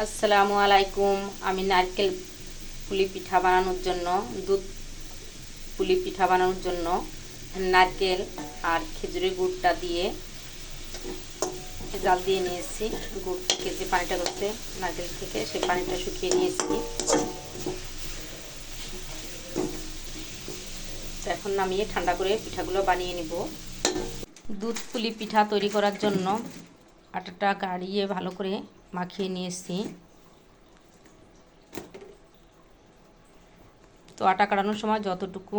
আসসালামু আলাইকুম। আমি নারকেল পুলি পিঠা বানানোর জন্য দুধ পুলি পিঠা বানানোর জন্য নারকেল আর খেজুরের গুড়টা দিয়ে জাল দিয়ে নিয়েছি। গুড় থেকে যে পানিটা করছে নারকেল থেকে সেই পানিটা শুকিয়ে নিয়েছি। তো এখন নামিয়ে ঠান্ডা করে পিঠাগুলো বানিয়ে নিব। দুধ পুলি পিঠা তৈরি করার জন্য আটাটা গাড়িয়ে ভালো করে মাখিয়ে নিয়েছি। তো আটা কাটানোর সময় যতটুকু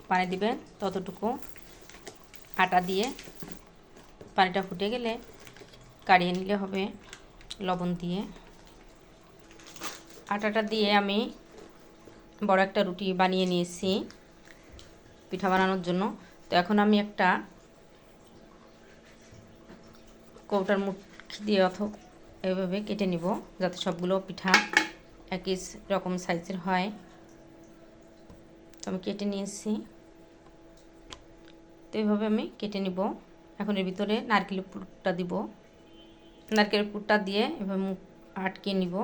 পানি দিবেন ততটুকু আটা দিয়ে পানিটা ফুটে গেলে কাড়িয়ে নিলে হবে লবণ দিয়ে। আটাটা দিয়ে আমি বড় একটা রুটি বানিয়ে নিয়েছি পিঠা বানানোর জন্য। তো এখন আমি একটা কৌটার মুঠি দিয়ে অথবা এভাবে কেটে নিব যাতে সবগুলো পিঠা একই রকম সাইজের হয়। তো আমি কেটে নিয়েছি। তো এইভাবে আমি কেটে নিব। এখন এর ভিতরে নারকেলের পুরটা দিব। নারকেলের পুরটা দিয়ে এভাবে মুখ আটকে নিব।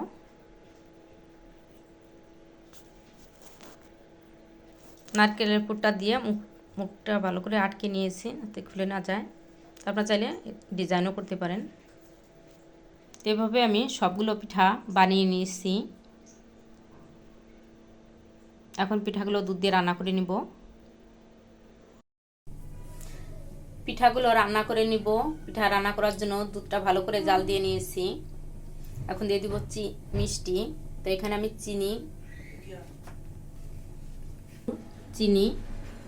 নারকেলের পুরটা দিয়ে মুখটা ভালো করে আটকে নিয়েছি যাতে খুলে না যায়। আপনারা চাইলে ডিজাইনও করতে পারেন। তো এভাবে আমি সবগুলো পিঠা বানিয়ে নিয়েছি। এখন পিঠাগুলো দুধ দিয়ে রান্না করে নিব। পিঠাগুলো রান্না করে নিব। পিঠা রান্না করার জন্য দুধটা ভালো করে জাল দিয়ে নিয়েছি। এখন দিয়ে দিব মিষ্টি। তো এখানে আমি চিনি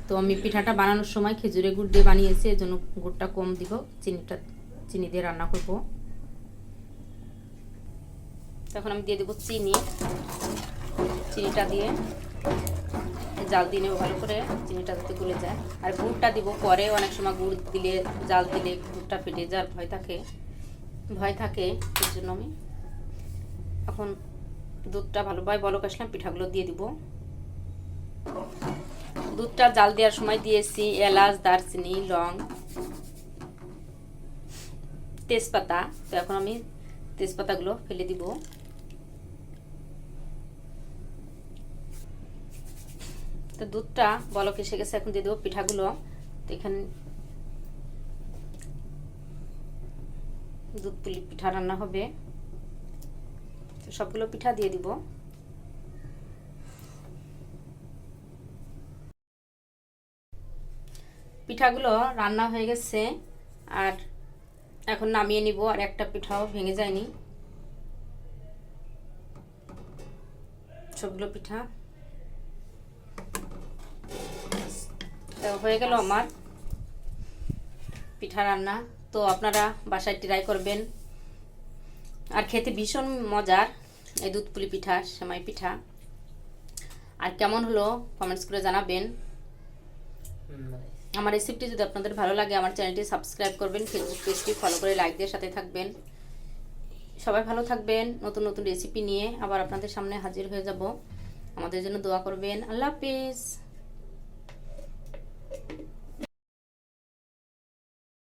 তো আমি পিঠাটা বানানোর সময় খেজুরের গুড় দিয়ে বানিয়েছি, এজন্য গুড়টা কম দিব। চিনি দিয়ে রান্না করব। তখন আমি দিয়ে দেব চিনিটা দিয়ে জাল দিয়ে নেব ভালো করে, চিনিটা যাতে গলে যায়। আর গুড়টা দিব পরে। অনেক সময় গুড় দিলে জাল দিলে গুড়টা ফেটে যাওয়ার ভয় থাকে এর জন্য আমি এখন দুধটা ভালোভাবে বলক আসলাম পিঠাগুলো দিয়ে দিব। দুধটা জাল দেওয়ার সময় দিয়েছি এলাচ, দারচিনি, লং, তেজপাতা। তো এখন আমি তেজপাতাগুলো ফেলে দিব। তো দুধটা বলক এসে গেছে, এখন দিয়ে দেবো পিঠাগুলো। তো এখানে দুধ পুলি পিঠা রান্না হবে। তো সবগুলো পিঠা দিয়ে দিব। পিঠাগুলো রান্না হয়ে গেছে আর এখন নামিয়ে নিব। আর একটা পিঠাও ভেঙে যায়নি। সবগুলো পিঠা হয়ে গেল আমার পিঠা রান্না। তো আপনারা বাসায় ট্রাই করবেন। আর খেতে ভীষণ মজার এই দুধ পুলি পিঠা, সেমাই পিঠা। আর কেমন হলো কমেন্টস করে জানাবেন। আমার রেসিপিটি যদি আপনাদের ভালো লাগে আমার চ্যানেলটি সাবস্ক্রাইব করবেন, ফেসবুক পেজটি ফলো করে লাইক দিয়ে সাথে থাকবেন। সবাই ভালো থাকবেন। নতুন নতুন রেসিপি নিয়ে আবার আপনাদের সামনে হাজির হয়ে যাব। আমাদের জন্য দোয়া করবেন। আল্লাহ হাফেজ।